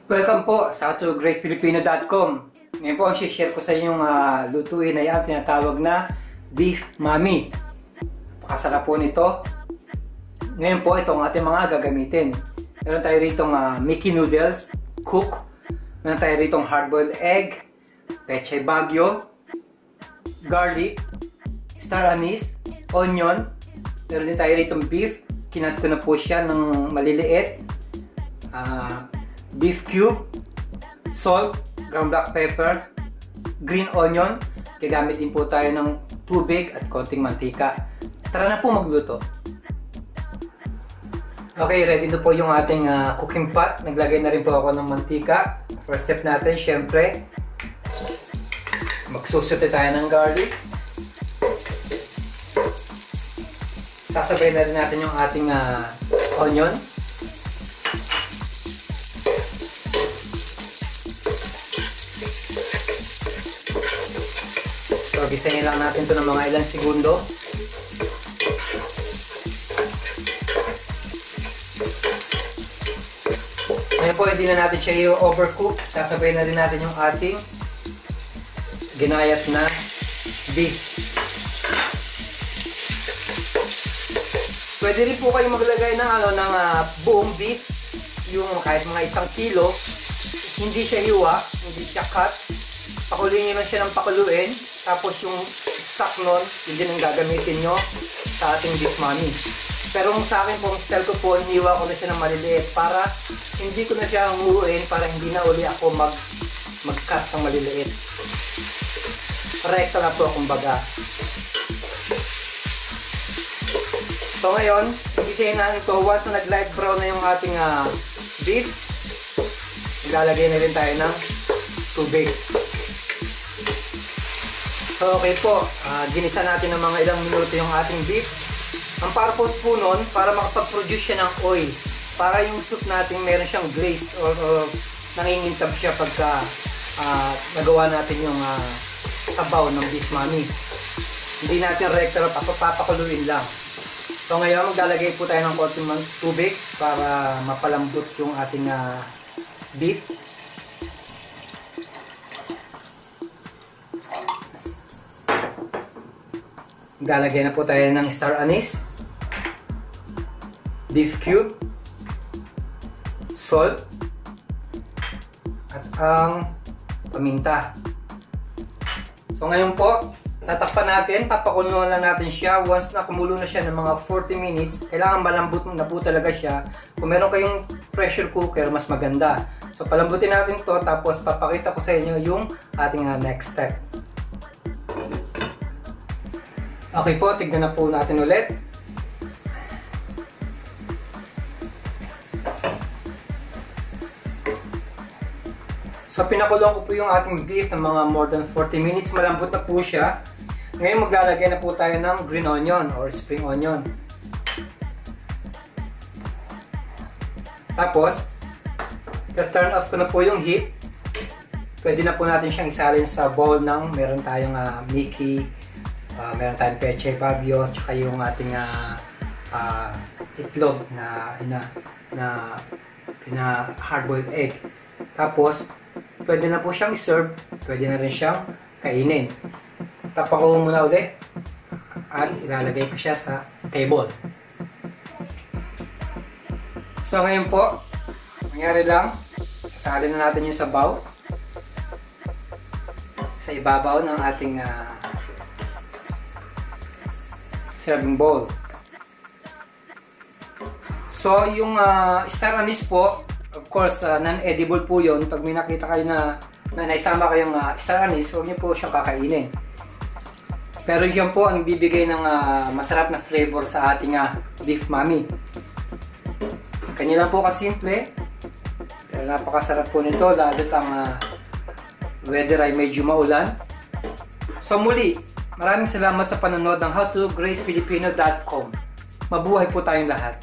Welcome po sa greatfilipino.com. Ngayon po ang share ko sa inyong lutuin na yan, tinatawag na beef mami. Pakasarap po nito. Ngayon po itong ating mga gagamitin. Meron tayo ritong Mickey noodles, cook. Meron tayo ritong hard-boiled egg, pechay bagyo, garlic, star anise, onion. Meron din tayo ritong beef. Kinat ko na po siya ng maliliit. Beef cube, salt, ground black pepper, green onion. Gagamit din po tayo ng tubig at konting mantika. Tara na po magluto. Okay, ready na po yung ating cooking pot. Naglagay na rin po ako ng mantika. First step natin, syempre, magsusote tayo ng garlic. Sasabay na rin natin yung ating onion. So, gisayin lang natin ito ng mga ilang segundo. Ngayon po, hindi na natin siya i-overcook. Sasabay na rin natin yung ating ginayat na beef. Pwede rin po kayo maglagay ng, ng buong beef. Yung kahit mga 1 kilo. Hindi siya hiwa, hindi siya cut. Pakuluin nyo lang siya ng pakuluin. Tapos yung stock nun, yun din ang gagamitin nyo sa ating beef mami. Pero sa akin po, ang style ko po, iniwa ko na siya ng maliliit para hindi ko na siya humuin, para hindi na uli ako mag-cut ng maliliit. Rekta na po kumbaga. So ngayon, isayin na ito. Once na nag-light brown na yung ating beef, ilalagay na rin tayo ng tubig. So okay po, ginisa natin ng mga ilang minuto yung ating beef. Ang purpose po nun, para makapag-produce siya ng oil. Para yung soup natin meron siyang glaze or nangingintab siya pagka nagawa natin yung sabaw ng beef mami. Hindi natin rekta, papakuluin lang. So ngayon, maglalagay po tayo ng konting tubig para mapalambot yung ating beef. Maglalagay na po tayo ng star anise, beef cube, salt, at ang paminta. So ngayon po, tatakpan natin, papakulo lang natin siya. Once na kumulo na siya ng mga 40 minutes, kailangan malambot na po talaga siya. Kung meron kayong pressure cooker, mas maganda. So palambutin natin to, tapos papakita ko sa inyo yung ating next step. Okay po, tignan na po natin ulit. So pinakulong ko po yung ating beef ng mga more than 40 minutes. Malambot na po siya. Ngayon maglalagay na po tayo ng green onion or spring onion. Tapos, turn off ko na po yung heat. Pwede na po natin siyang isalin sa bowl ng meron tayong Mickey, meron tayong pechay bagyo, tsaka yung ating itlog na hard-boiled egg. Tapos, pwede na po siyang i-serve, pwede na rin siyang kainin. Tapak ko muna ulit at ilalagay ko siya sa table. So ngayon po, nangyari lang, sasalin na natin yung sabaw sa ibabaw ng ating serving bowl. So yung star anise po, of course, non-edible po yun. Pag may nakita kayo na naisama kayong star anise, huwag niyo po siyang kakainin. Pero yun po ang bibigay ng masarap na flavor sa ating beef mami. Kanya lang po kasimple. Pero napakasarap po nito, lalo't ang weather ay medyo maulan. So muli, maraming salamat sa panonood ng howtogreatfilipino.com. Mabuhay po tayong lahat.